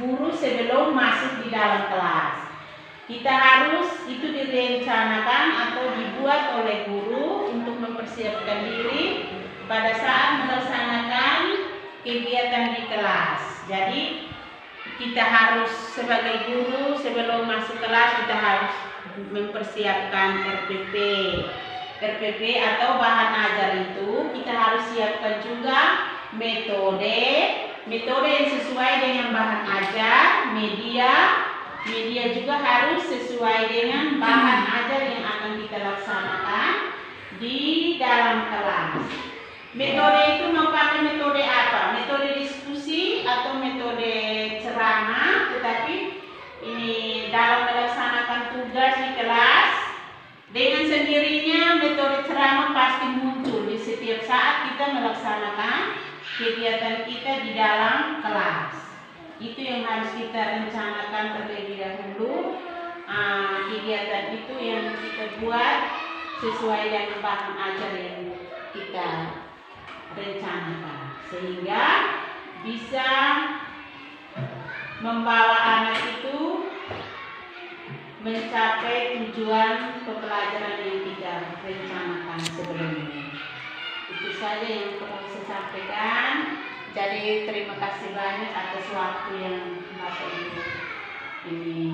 guru sebelum masuk di dalam kelas. Kita harus itu direncanakan atau dibuat oleh guru untuk mempersiapkan diri pada saat melaksanakan kegiatan di kelas. Jadi kita harus sebagai guru sebelum masuk kelas kita harus mempersiapkan RPP atau bahan ajar itu kita harus siapkan juga metode yang sesuai dengan bahan ajar, media juga harus sesuai dengan bahan ajar yang akan kita laksanakan di dalam kelas. Metode itu mau pakai metode apa? Metode diskusi atau metode ceramah, tetapi ini dalam melaksanakan tugas di kelas dengan sendirinya metode ceramah pasti muncul di setiap saat kita melaksanakan kegiatan kita di dalam kelas. Itu yang harus kita rencanakan terlebih dahulu. Kegiatan itu yang kita buat sesuai dengan bahan ajar yang kita rencanakan sehingga bisa membawa anak itu mencapai tujuan pembelajaran yang kita rencanakan sebelumnya. Itu saja yang perlu saya sampaikan. Jadi terima kasih banyak atas waktu yang Bapak Ibu ini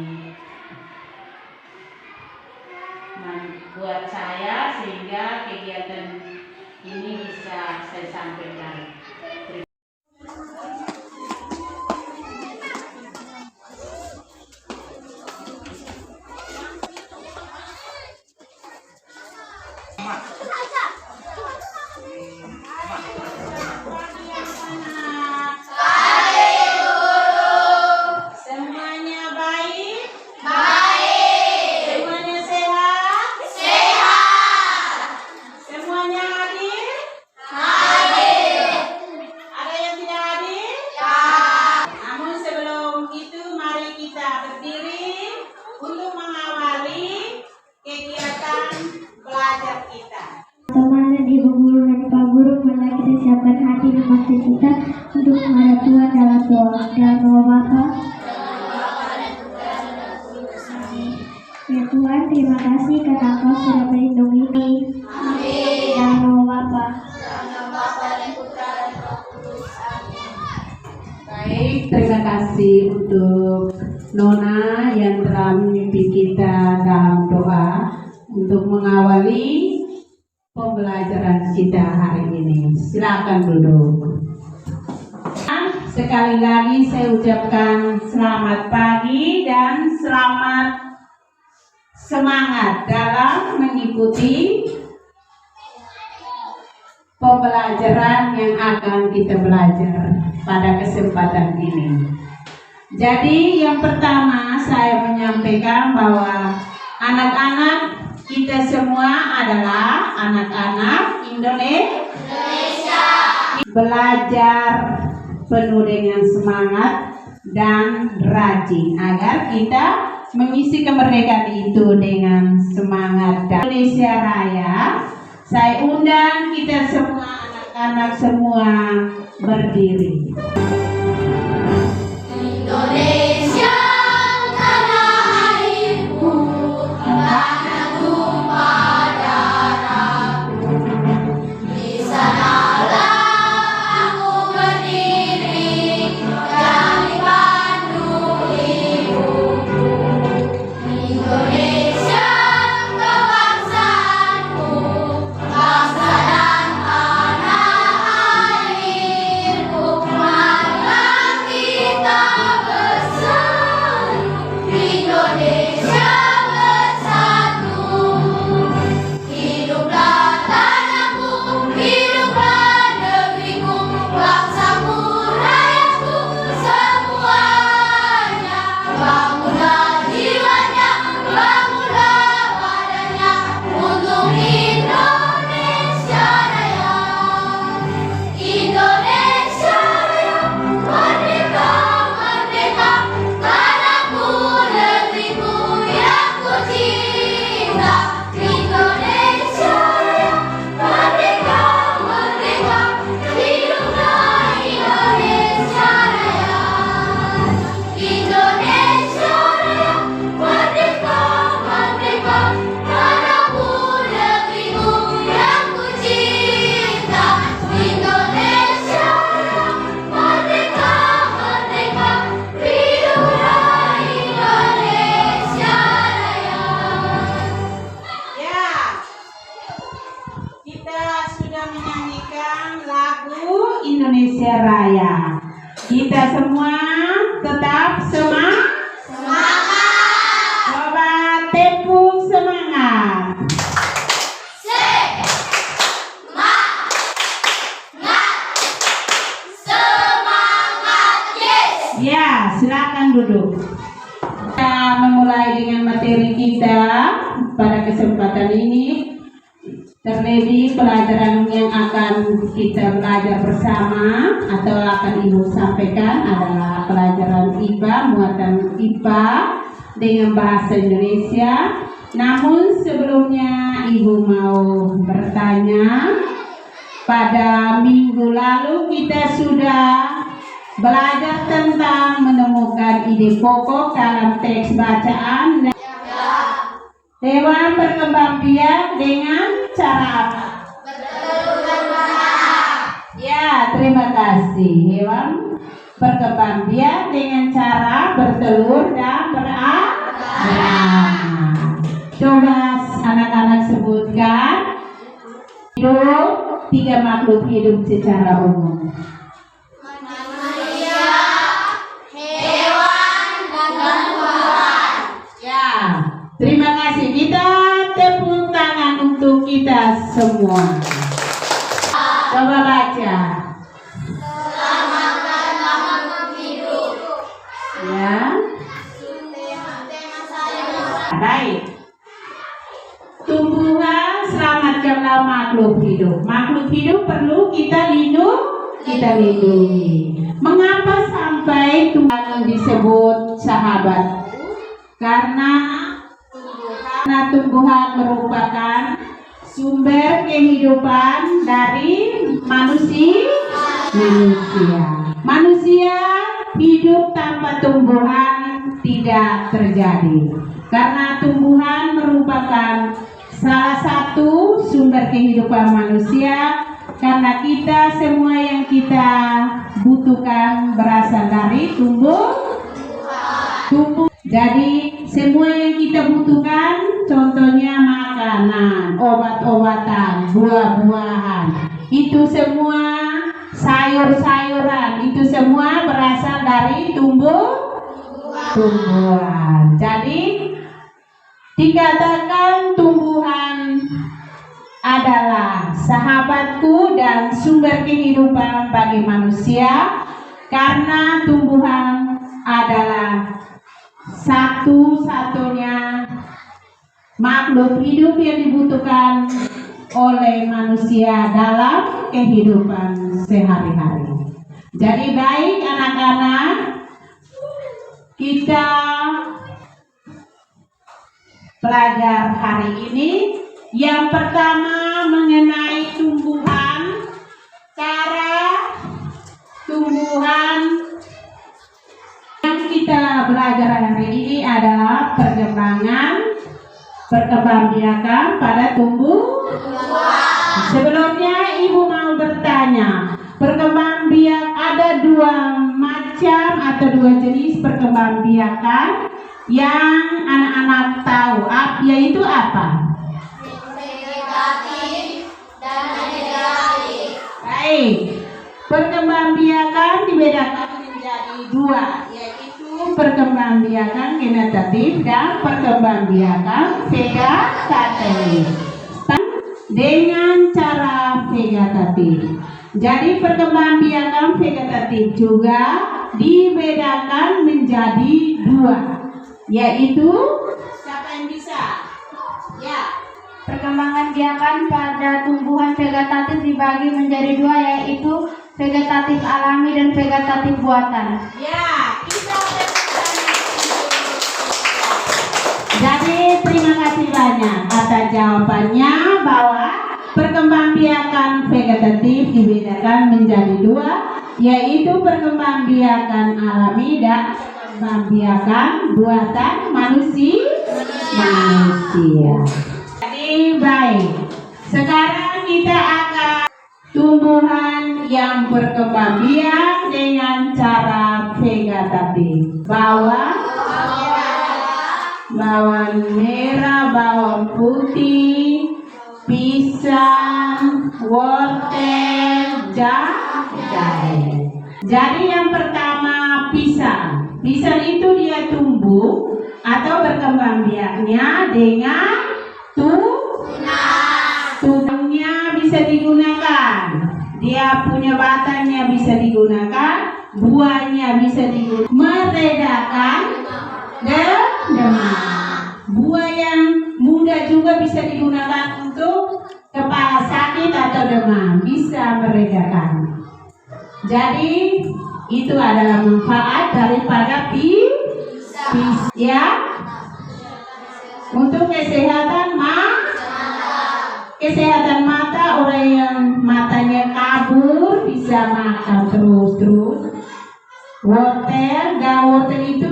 buat saya sehingga kegiatan ini bisa saya sampaikan. Siapkan hati dan maksud kita untuk menghadap Tuhan dalam doa. Dalam nama Bapa. Ya Tuhan, terima kasih karena Engkau sudah melindungi kami. Dalam nama Bapa. Baik, terima kasih untuk Nona yang telah memimpin kita dalam doa untuk mengawali pembelajaran kita hari ini. Silakan duduk. Sekali lagi saya ucapkan selamat pagi dan selamat semangat dalam mengikuti pembelajaran yang akan kita belajar pada kesempatan ini. Jadi yang pertama saya menyampaikan bahwa anak-anak kita semua adalah anak-anak Indonesia. Belajar penuh dengan semangat dan rajin agar kita mengisi kemerdekaan itu dengan semangat. Dan Indonesia Raya, saya undang kita semua anak-anak semua berdiri. Indonesia. Bangsa dan tanah airku. Indonesia Raya. Kita semua tetap semangat. Coba tepuk semangat. Ya, silakan duduk. Kita memulai dengan materi kita pada kesempatan ini. Terlebih pelajaran yang akan kita belajar bersama atau akan Ibu sampaikan adalah pelajaran IPA, muatan IPA dengan bahasa Indonesia. Namun sebelumnya Ibu mau bertanya, pada minggu lalu kita sudah belajar tentang menemukan ide pokok dalam teks bacaan. Hewan berkembang biak dengan cara apa? Ya, terima kasih. Hewan berkembang biak dengan cara bertelur dan beranak. Coba anak-anak sebutkan hidup 3 makhluk hidup secara umum. Terima kasih. Kita tepuk tangan untuk kita semua. Coba baca. Ya. Baik. Tumbuhan selamatkanlah makhluk hidup. Makhluk hidup perlu kita lindungi. Mengapa sampai Tuhan disebut sahabat? Karena tumbuhan merupakan sumber kehidupan dari manusia. Manusia hidup tanpa tumbuhan tidak terjadi. Karena tumbuhan merupakan salah satu sumber kehidupan manusia. Karena kita semua yang kita butuhkan berasal dari tumbuh. Jadi semua yang kita butuhkan, contohnya makanan, obat-obatan, buah-buahan, itu semua sayur-sayuran, itu semua berasal dari tumbuhan. Jadi dikatakan tumbuhan adalah sahabatku dan sumber kehidupan bagi manusia, karena tumbuhan adalah satu-satunya makhluk hidup yang dibutuhkan oleh manusia dalam kehidupan sehari-hari. Jadi baik anak-anak, kita belajar hari ini yang pertama mengenai tumbuhan. Cara tumbuhan yang kita belajar hari ini adalah perkembangbiakan pada tumbuhan. Sebelumnya Ibu mau bertanya, perkembangbiak ada 2 macam atau 2 jenis perkembangbiakan yang anak-anak tahu, yaitu apa? Vegetatif dan negatif. Baik, perkembangbiakan dibedakan menjadi 2, yaitu perkembangbiakan genetatif dan perkembangbiakan vegetatif. Dengan cara vegetatif. Jadi perkembangbiakan vegetatif juga dibedakan menjadi 2, yaitu siapa yang bisa? Ya. Perkembangan biakan pada tumbuhan vegetatif dibagi menjadi 2, yaitu vegetatif alami dan vegetatif buatan. Ya, kita jadi terima kasih banyak atas jawabannya, bahwa perkembangbiakan vegetatif dibedakan menjadi 2, yaitu perkembangbiakan alami dan perkembangbiakan buatan manusia. Jadi baik, sekarang kita akan tumbuhan yang berkembang biak dengan cara vegetatif. Bawang merah, bawang putih, pisang, wortel, jagung. jahe. Jadi yang pertama pisang. Pisang itu dia tumbuh atau berkembang biaknya dengan tunanya bisa digunakan. Dia punya batangnya bisa digunakan, buahnya bisa digunakan, meredakan demam. Buah yang muda juga bisa digunakan untuk kepala sakit atau demam, bisa meredakan. Jadi itu adalah manfaat daripada pisang ya. Untuk kesehatan mata, orang yang matanya kabur bisa makan terus. Wortel itu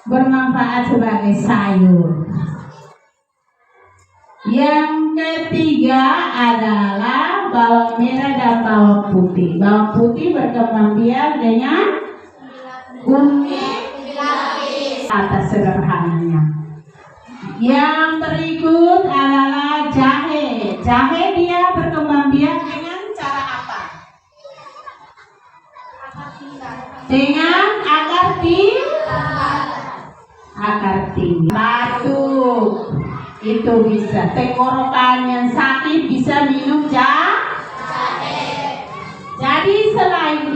bermanfaat sebagai sayur. Yang ketiga adalah bawang merah dan bawang putih. Bawang putih berkembang biak dengan kunyit atas sederhananya. Yang berikut adalah jahe. Jahe dia berkembang biak dengan cara apa? Dengan akar tinggi. Batuk itu bisa. Tenggorokan yang sakit bisa minum jahe. Jadi selain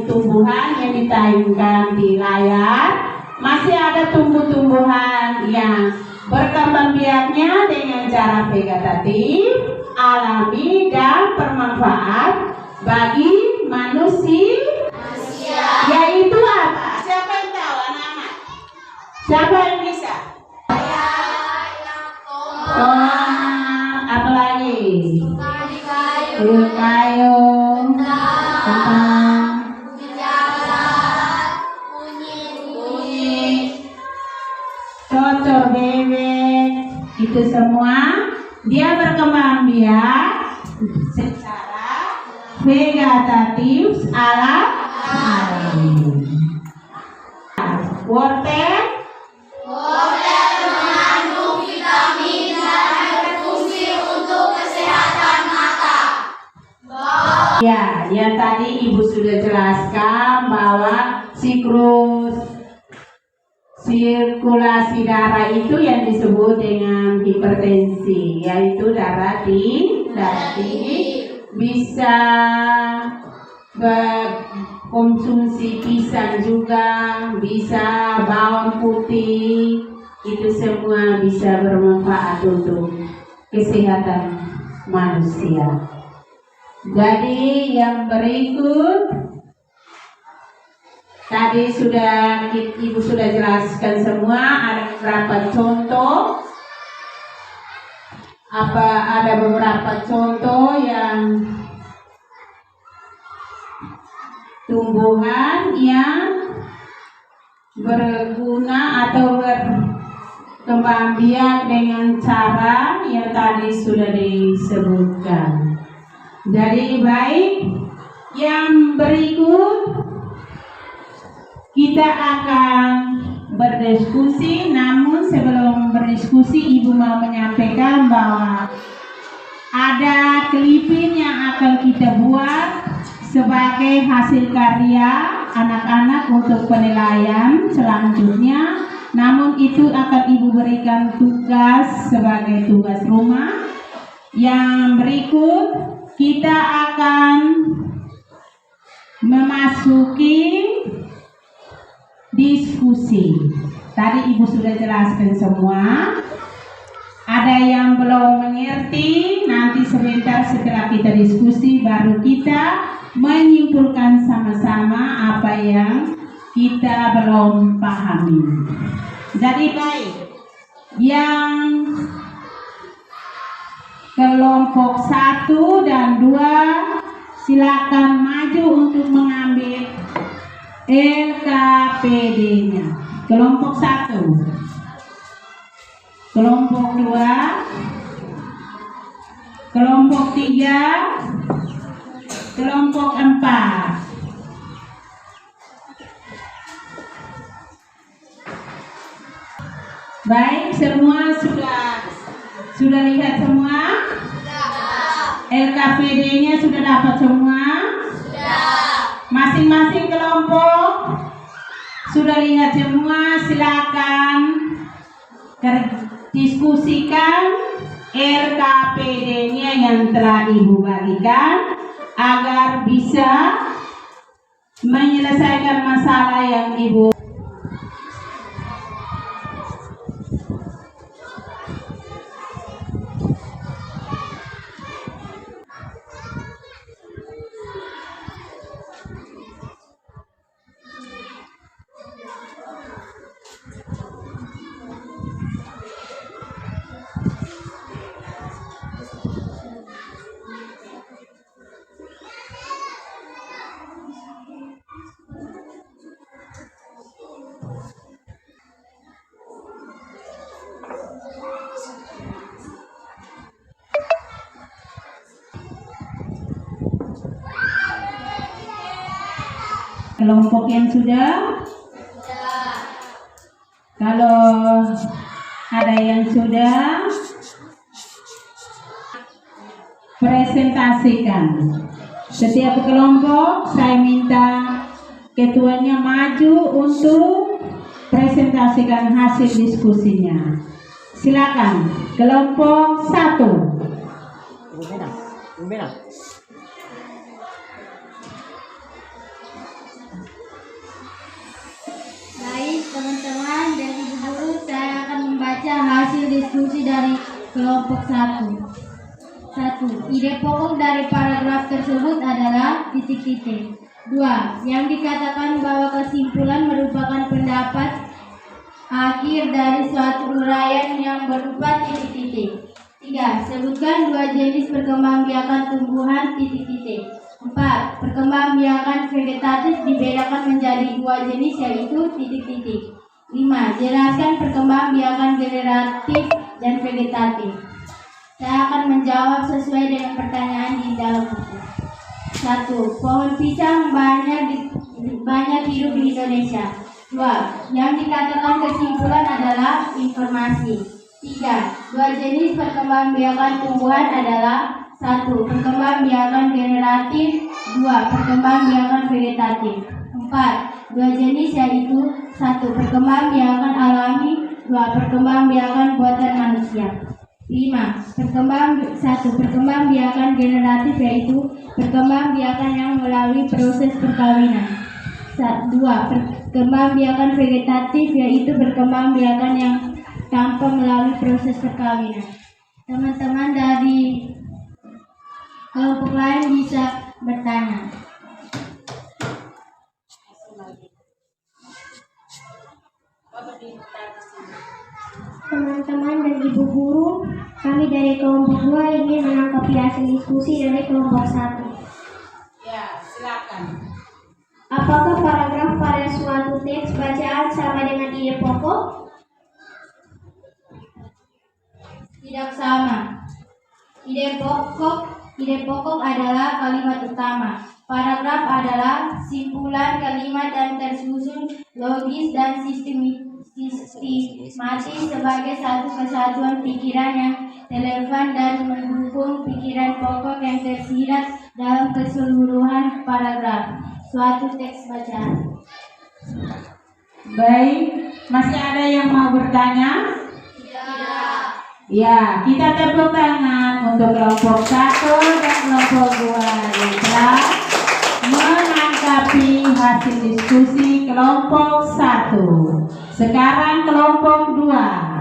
tumbuhan yang ditayangkan di layar, masih ada tumbuh-tumbuhan yang berkembang biaknya dengan cara vegetatif, alami, dan bermanfaat bagi manusia. Yaitu apa? Siapa yang tahu, anak-anak? Siapa yang bisa? Apa lagi? Kayu, cocor bebek, itu semua dia berkembang biak secara vegetatif alami. Wortel mengandung vitamin dan berfungsi untuk kesehatan mata. Ya, yang tadi Ibu sudah jelaskan bahwa sirkulasi darah itu yang disebut dengan hipertensi, yaitu darah tinggi. Bisa konsumsi pisang juga, bisa bawang putih, itu semua bisa bermanfaat untuk kesehatan manusia. Jadi yang berikut tadi Ibu sudah jelaskan semua, ada beberapa contoh. Ada beberapa contoh yang tumbuhan yang berguna atau berkembang biak dengan cara yang tadi sudah disebutkan. Jadi baik, yang berikut kita akan berdiskusi, namun sebelum berdiskusi Ibu mau menyampaikan bahwa ada clipping yang akan kita buat sebagai hasil karya anak-anak untuk penilaian selanjutnya. Namun itu akan Ibu berikan tugas sebagai tugas rumah. Yang berikut kita akan memasuki diskusi. Tadi Ibu sudah jelaskan semua. Ada yang belum mengerti, nanti sebentar setelah kita diskusi baru kita menyimpulkan sama-sama apa yang kita belum pahami. Jadi baik, yang kelompok 1 dan 2 silakan maju untuk mengambil LKPD-nya. Kelompok 1, kelompok 2, kelompok 3, kelompok 4. Baik, semua sudah lihat semua? LKPD-nya sudah dapat semua? Sudah. Masing-masing kelompok sudah lihat semua, silakan diskusikan LKPD-nya yang telah Ibu bagikan agar bisa menyelesaikan masalah yang Ibu. Kelompok yang sudah? Kalau ada yang sudah, presentasikan. Setiap kelompok saya minta ketuanya maju untuk presentasikan hasil diskusinya. Silakan, kelompok 1. Baik teman-teman dan ibu guru, saya akan membaca hasil diskusi dari kelompok 1. 1. Ide pokok dari paragraf tersebut adalah titik-titik. 2. Yang dikatakan bahwa kesimpulan merupakan pendapat akhir dari suatu uraian yang berupa titik-titik. 3. Sebutkan 2 jenis perkembangbiakan tumbuhan titik-titik. 4. Perkembangbiakan vegetatif dibedakan menjadi 2 jenis, yaitu titik-titik. 5. Jelaskan perkembangbiakan generatif dan vegetatif. Saya akan menjawab sesuai dengan pertanyaan di dalam buku. 1. Pohon pisang banyak hidup di Indonesia. 2. Yang dikatakan kesimpulan adalah informasi. 3. 2 jenis perkembangbiakan tumbuhan adalah 1. Perkembangbiakan generatif. 2. Perkembangbiakan vegetatif. 4. 2 jenis yaitu 1. Perkembangbiakan alami. 2. Perkembangbiakan buatan manusia. 5. 1. Perkembangbiakan generatif yaitu perkembangbiakan yang melalui proses perkawinan. 2. Perkembangbiakan vegetatif yaitu perkembangbiakan yang tanpa melalui proses perkawinan. Teman-teman dari kelompok lain bisa bertanya. Teman-teman dan ibu guru, kami dari kelompok 2 ingin menanggapi hasil diskusi dari kelompok 1. Ya, silakan. Apakah paragraf pada suatu teks bacaan sama dengan ide pokok? Tidak sama. Ide pokok adalah kalimat utama. Paragraf adalah simpulan kalimat dan tersusun logis dan sistematis sebagai satu kesatuan pikiran yang relevan dan mendukung pikiran pokok yang tersirat dalam keseluruhan paragraf suatu teks bacaan. Baik, masih ada yang mau bertanya? Tidak. Ya, kita tepuk tangan untuk kelompok 1 dan kelompok 2 yang telah menanggapi hasil diskusi kelompok 1. Sekarang kelompok 2.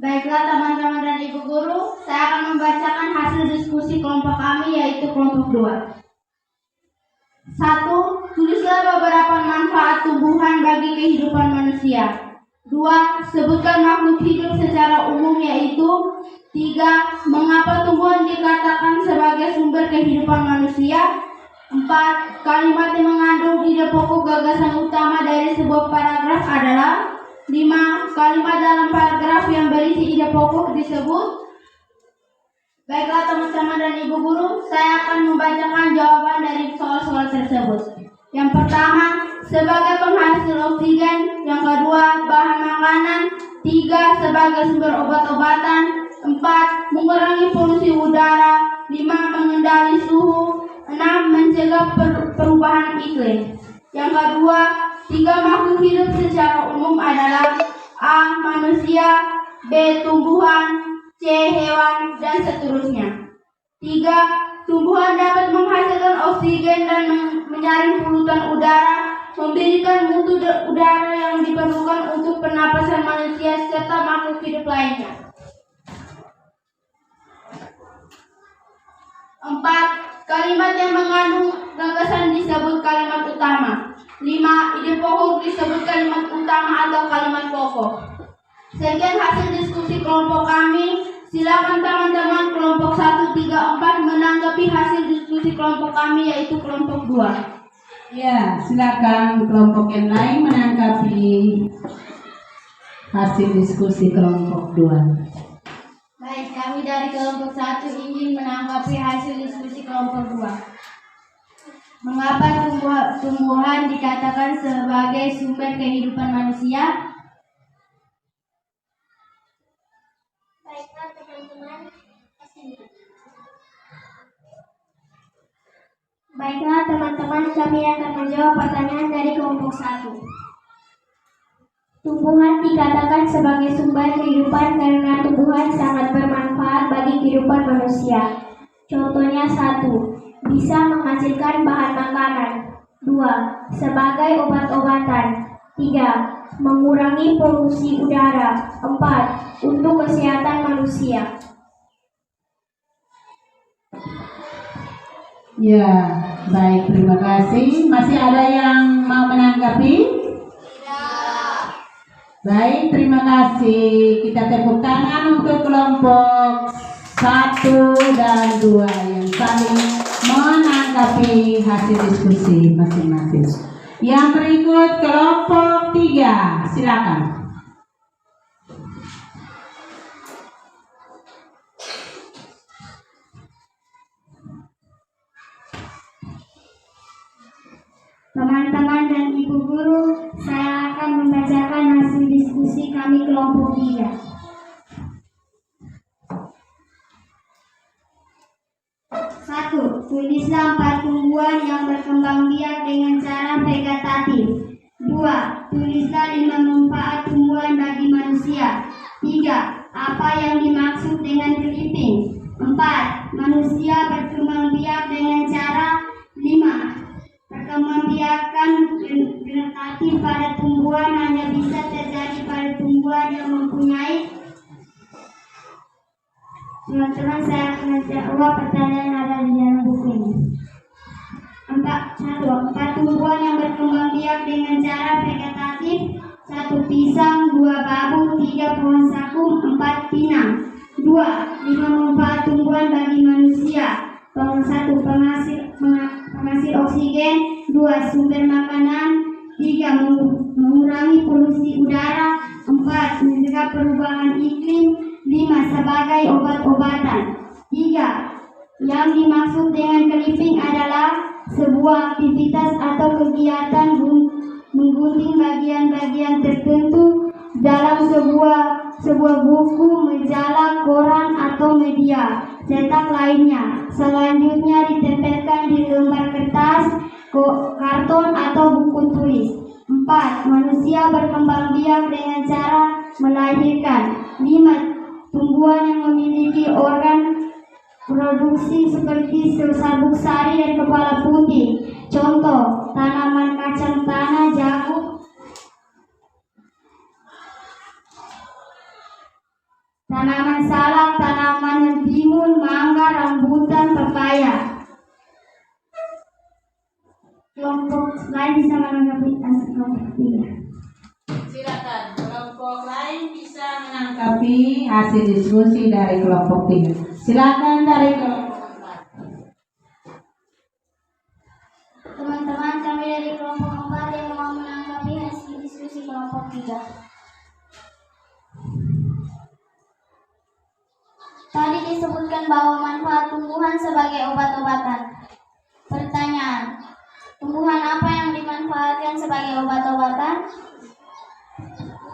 Baiklah teman-teman dan ibu guru, saya akan membacakan hasil diskusi kelompok kami, yaitu kelompok 2. 1. Tulislah beberapa manfaat tumbuhan bagi kehidupan manusia. 2. Sebutkan makhluk hidup secara umum, yaitu 3. Mengapa tumbuhan dikatakan sebagai sumber kehidupan manusia. 4. Kalimat yang mengandung ide pokok gagasan utama dari sebuah paragraf adalah. 5. Kalimat dalam paragraf yang berisi ide pokok disebut. Baiklah teman-teman dan ibu guru, saya akan membacakan jawaban dari soal-soal tersebut. Yang pertama, sebagai penghasil oksigen. Yang kedua, bahan makanan. 3, sebagai sumber obat-obatan. 4, mengurangi polusi udara. 5, mengendali suhu. 6, mencegah perubahan iklim. Yang kedua, 3 makhluk hidup secara umum adalah A. Manusia, B. Tumbuhan, C. Hewan, dan seterusnya. 3. Tumbuhan dapat menghasilkan oksigen dan menyaring polutan udara, memberikan mutu udara yang diperlukan untuk pernapasan manusia serta makhluk hidup lainnya. 4. Kalimat yang mengandung gagasan disebut kalimat utama. 5. Ide pokok disebut kalimat utama atau kalimat pokok. Sekian hasil diskusi kelompok kami. Silakan teman-teman kelompok 1, 3, 4 menanggapi hasil diskusi kelompok kami, yaitu kelompok 2. Ya, silakan kelompok yang lain menanggapi hasil diskusi kelompok 2. Baik, kami dari kelompok 1 ingin menanggapi hasil diskusi kelompok 2. Mengapa tumbuhan dikatakan sebagai sumber kehidupan manusia? Baiklah teman-teman, kami akan menjawab pertanyaan dari kelompok 1. Tumbuhan dikatakan sebagai sumber kehidupan karena tumbuhan sangat bermanfaat bagi kehidupan manusia. Contohnya 1. Bisa menghasilkan bahan makanan. 2. Sebagai obat-obatan. 3. Mengurangi polusi udara. 4. Untuk kesehatan manusia. Ya, baik, terima kasih. Masih ada yang mau menanggapi? Tidak. Baik, terima kasih. Kita tepuk tangan untuk kelompok 1 dan 2 yang saling menanggapi hasil diskusi masing-masing. Yang berikut kelompok 3, silakan. Teman-teman dan ibu guru, saya akan membacakan hasil diskusi kami kelompok 3. 1. Tulislah 4 tumbuhan yang berkembang biak dengan cara vegetatif. 2. Tulislah 5 manfaat tumbuhan bagi manusia. 3. Apa yang dimaksud dengan clipping? 4. Manusia berkembang biak dengan cara. 5. Perkembangbiakan vegetatif pada tumbuhan hanya bisa terjadi pada tumbuhan yang mempunyai. Teman-teman, saya akan menjawab pertanyaan ada di dalam buku ini. 4 tumbuhan yang berkembang biak dengan cara vegetatif. 1 pisang, 2 babul, 3 pohon sakum, 4 pinang. 2. 5 manfaat tumbuhan bagi manusia. 1. Penghasil oksigen. 2. Sumber makanan. 3. Mengurangi polusi udara. 4. Mencegah perubahan iklim. 5. Sebagai obat-obatan. 3. Yang dimaksud dengan clipping adalah sebuah aktivitas atau kegiatan menggunting bagian-bagian tertentu dalam sebuah buku, majalah, koran, atau media cetak lainnya. Selanjutnya ditempelkan di lembar kertas, karton, atau buku tulis. 4. Manusia berkembang biak dengan cara melahirkan. 5. Tumbuhan yang memiliki organ produksi seperti sabuk sari dan kepala putih. Contoh, tanaman kacang tanah, jagung, tanaman salak, tanaman timun, mangga, rambutan, pepaya. Kelompok lain bisa menanggapi hasil kelompok 3. Silakan, kelompok lain bisa menanggapi hasil diskusi dari kelompok 3. Silakan dari kelompok 4. Teman-teman, kami dari kelompok 4 yang mau menanggapi hasil diskusi kelompok 3. Tadi di disebutkan bahwa manfaat tumbuhan sebagai obat-obatan. Pertanyaan, tumbuhan apa yang dimanfaatkan sebagai obat-obatan?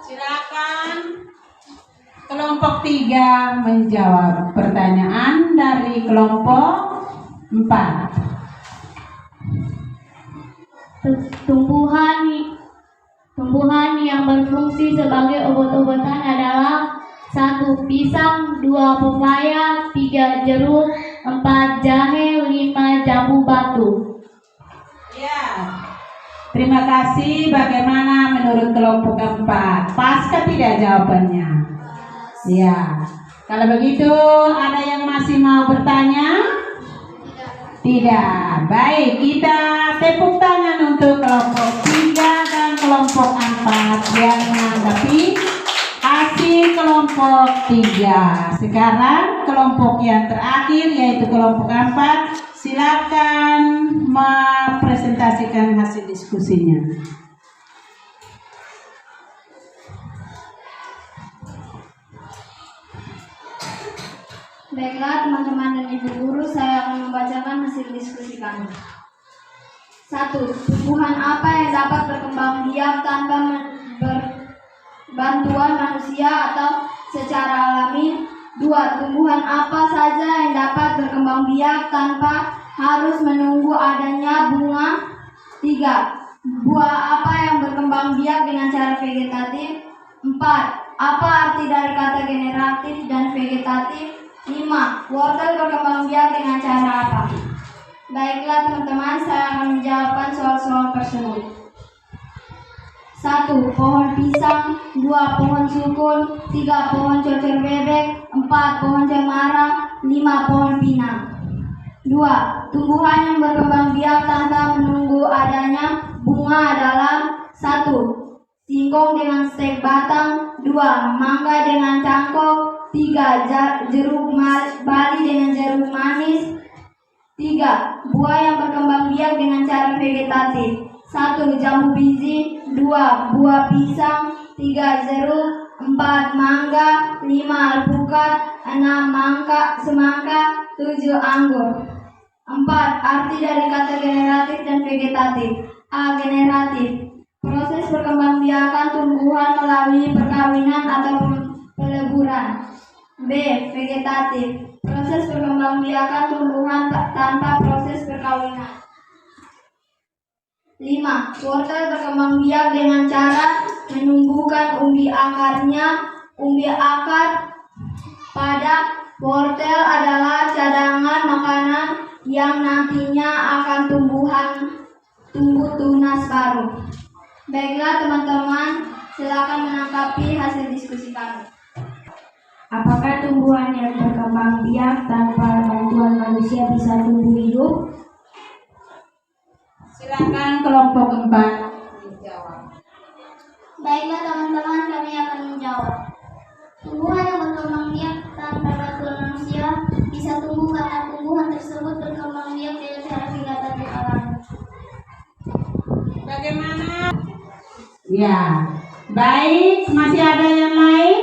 Silakan kelompok 3 menjawab pertanyaan dari kelompok 4. Tumbuhan yang berfungsi sebagai obat-obatan adalah 1. Pisang, 2. Pepaya, 3. Jeruk, 4. Jahe, 5. Jambu batu. Ya, terima kasih. Bagaimana menurut kelompok 4? Paskah tidak jawabannya? Ya, kalau begitu ada yang masih mau bertanya? Tidak. Baik, kita tepuk tangan untuk kelompok 3 dan kelompok 4 yang menanggapi hasil kelompok 3. Sekarang kelompok yang terakhir yaitu kelompok 4. Silakan mempresentasikan hasil diskusinya. Baiklah teman-teman dan ibu guru, saya akan membacakan hasil diskusi kami. 1. Tumbuhan apa yang dapat berkembang biak tanpa bantuan manusia atau secara alami? 2. Tumbuhan apa saja yang dapat berkembang biak tanpa harus menunggu adanya bunga? 3. Buah apa yang berkembang biak dengan cara vegetatif? 4. Apa arti dari kata generatif dan vegetatif? 5. Wortel berkembang biak dengan cara apa? Baiklah teman-teman, saya akan menjawabkan soal-soal tersebut. 1. Pohon pisang, 2. Pohon sukun, 3. Pohon cocor bebek, 4. Pohon cemara, 5. Pohon pinang. 2. Tumbuhan yang berkembang biak tanpa menunggu adanya bunga adalah 1. Singkong dengan stek batang, 2. Mangga dengan cangkok, 3. Jeruk bali dengan jeruk manis. 3. Buah yang berkembang biak dengan cara vegetatif. 1. Jambu biji, 2. Buah pisang, 3. Jeruk, 4. Mangga, 5. Alpukat, 6. Semangka, 7. Anggur. 4. Arti dari kata generatif dan vegetatif. A. Generatif, proses perkembangbiakan tumbuhan melalui perkawinan atau peleburan. B. Vegetatif, proses perkembangbiakan tumbuhan tanpa proses perkawinan. 5. Wortel berkembang biak dengan cara menumbuhkan umbi akarnya. Umbi akar pada wortel adalah cadangan makanan yang nantinya akan tumbuh tunas baru. Baiklah teman-teman, silakan menanggapi hasil diskusi kami. Apakah tumbuhan yang berkembang biak tanpa bantuan manusia bisa tumbuh hidup? Silakan kelompok 4 menjawab. Baiklah teman-teman, kami akan menjawab. Tumbuhan yang berkembang biak tanpa bantuan manusia bisa tumbuh karena tumbuhan tersebut berkembang biak dengan cara vegetatif alami. Bagaimana? Ya, baik. Masih ada yang lain?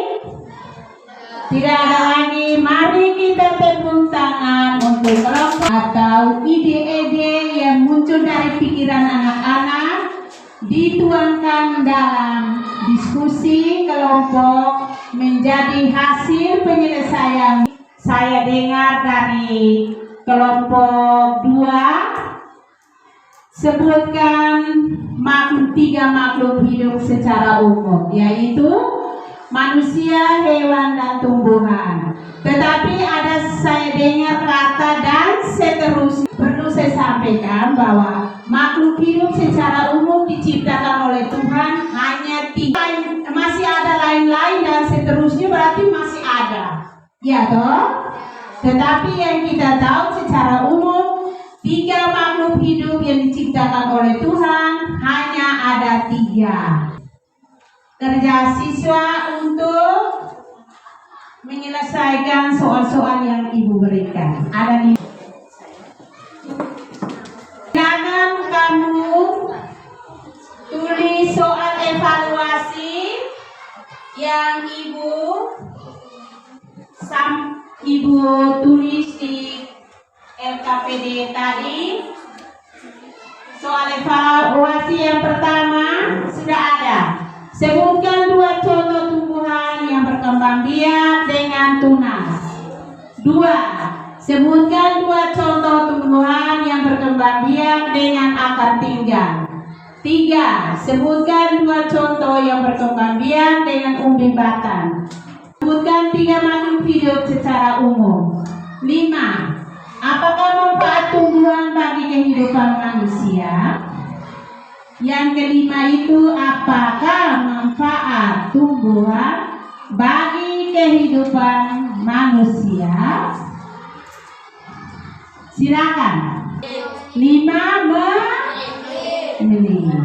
Tidak ada lagi. Mari kita tepuk tangan untuk kelompok atau ide-ide yang muncul dari pikiran anak-anak dituangkan dalam diskusi kelompok menjadi hasil penyelesaian. Saya dengar dari kelompok 2 sebutkan tiga makhluk hidup secara umum, yaitu manusia, hewan, dan tumbuhan. Tetapi saya dengar kata dan seterusnya. Perlu saya sampaikan bahwa makhluk hidup secara umum diciptakan oleh Tuhan hanya 3. Masih ada lain-lain dan seterusnya, berarti masih ada. Ya toh? Tetapi yang kita tahu secara umum 3 makhluk hidup yang diciptakan oleh Tuhan hanya ada 3. Kerja siswa untuk menyelesaikan soal-soal yang Ibu berikan. Ada nih. Jangan kamu tulis soal evaluasi yang Ibu Ibu tulis di LKPD tadi. Soal evaluasi yang pertama sudah ada. Sebutkan 2 contoh tumbuhan yang berkembang biak dengan tunas. 2. Sebutkan 2 contoh tumbuhan yang berkembang biak dengan akar tinggal. 3. Sebutkan 2 contoh yang berkembang biak dengan umbi batang. Sebutkan 3 makhluk hidup secara umum. 5. Apakah manfaat tumbuhan bagi kehidupan manusia? Yang kelima itu, apakah manfaat tumbuhan bagi kehidupan manusia? Silakan. 5 menit.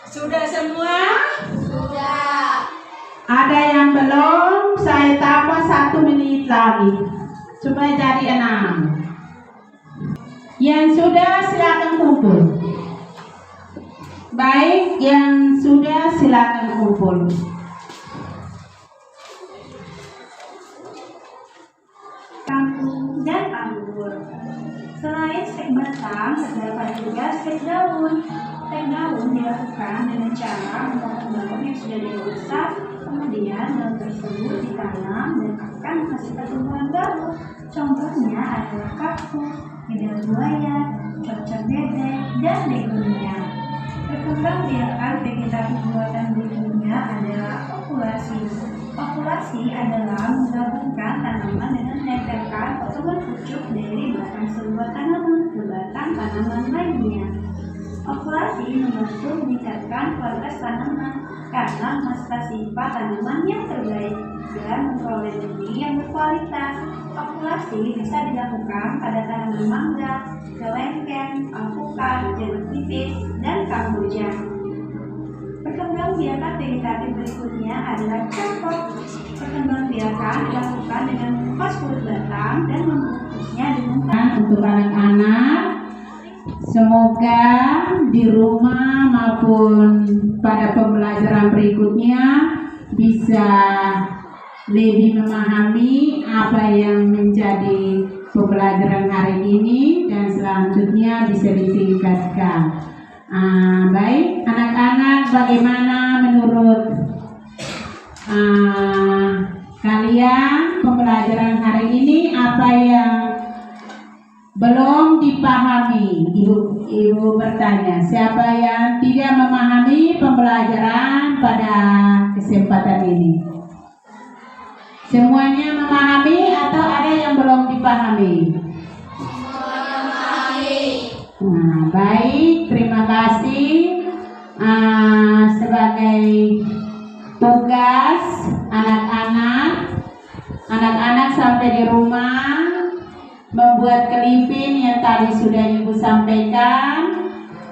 Sudah semua? Sudah. Ada yang belum? Saya tambah 1 menit lagi supaya jadi 6. Yang sudah silakan kumpul. Baik, yang sudah silakan kumpul. Kangkung dan anggur. Selain stek batang, terdapat juga stek daun. Stek daun dilakukan dengan cara memotong daun yang sudah dirusak, kemudian daun tersebut ditanam dan akan menghasilkan tumbuhan baru. Contohnya adalah kaktus, lidah buaya, cocok bebek, dan begonia. Berkembang biakan vegetatif buatan berikutnya adalah populasi. Populasi adalah menggabungkan tanaman dengan menempelkan potongan pucuk dari batang sebuah tanaman ke batang tanaman lainnya. Populasi membantu meningkatkan kualitas tanaman karena masa sifat tanaman yang terbaik dan memperoleh benih yang berkualitas. Populasi bisa dilakukan pada tanaman mangga, kelengkeng, alpukat, jeruk nipis, dan kamboja. Perkembang biakan vegetatif berikutnya adalah cangkok. Perkembang biakan dilakukan dengan mengupas kulit batang dan membungkusnya dengan Untuk anak-anak, semoga di rumah maupun pada pembelajaran berikutnya bisa lebih memahami apa yang menjadi pembelajaran hari ini dan selanjutnya bisa ditingkatkan. Baik, anak-anak, bagaimana menurut kalian pembelajaran hari ini? Apa yang belum dipahami? Ibu bertanya, siapa yang tidak memahami pembelajaran pada kesempatan ini? Semuanya memahami atau ada yang belum dipahami? Baik, terima kasih. Sebagai tugas anak-anak sampai di rumah membuat kelipin yang tadi sudah Ibu sampaikan.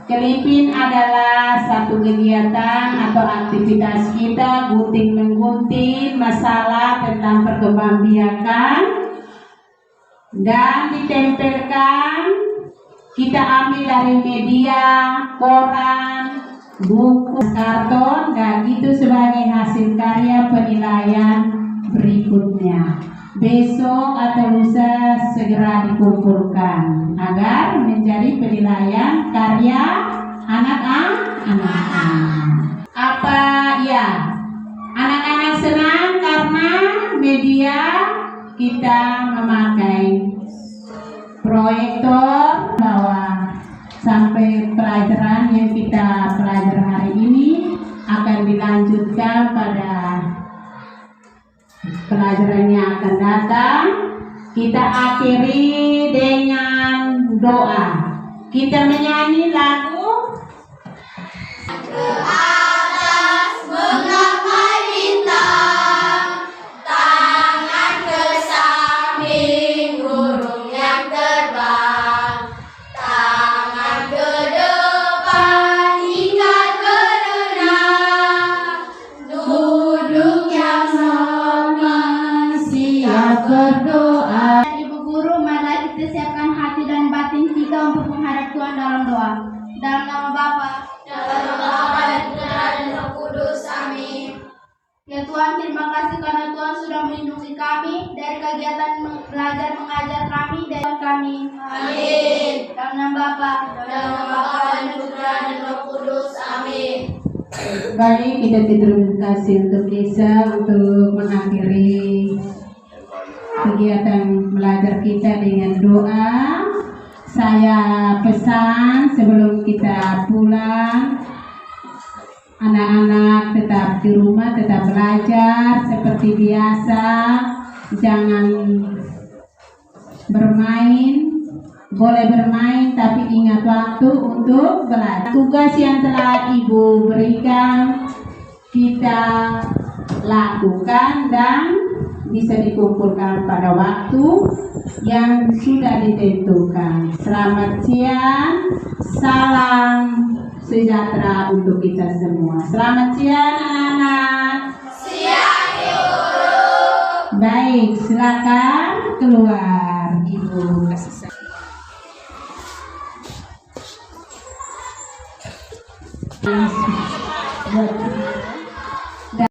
Kelipin adalah satu kegiatan atau aktivitas kita gunting-menggunting masalah tentang perkembangbiakan dan ditempelkan. Kita ambil dari media, koran, buku, karton, dan itu sebagai hasil karya penilaian berikutnya. Besok atau lusa segera dikumpulkan agar menjadi penilaian karya anak-anak. Apa ya? Anak-anak senang karena media kita memakai proyektor bahwa sampai pelajaran yang kita pelajari hari ini akan dilanjutkan pada pelajaran yang akan datang. Kita akhiri dengan doa. Kita menyanyi lagu berdoa. Ibu guru, mari kita siapkan hati dan batin kita untuk menghadap Tuhan dalam doa. Dalam nama Bapa, dalam nama Bapa dan Putra dan Roh Kudus. Amin. Ya Ya Tuhan, terima kasih karena Tuhan sudah melindungi kami dari kegiatan belajar mengajar kami dan kami. Amin. Dalam nama Bapa dan Putra dan Roh Kudus. Amin. Baik, kita terima kasih untuk Lisa untuk mengakhiri kegiatan belajar kita dengan doa. Saya pesan sebelum kita pulang, anak-anak tetap di rumah, tetap belajar seperti biasa, jangan bermain, boleh bermain tapi ingat waktu untuk belajar. Tugas yang telah Ibu berikan kita lakukan dan bisa dikumpulkan pada waktu yang sudah ditentukan. Selamat siang, salam sejahtera untuk kita semua. Selamat siang anak-anak. Siang Guru. Baik, silakan keluar Ibu. Buat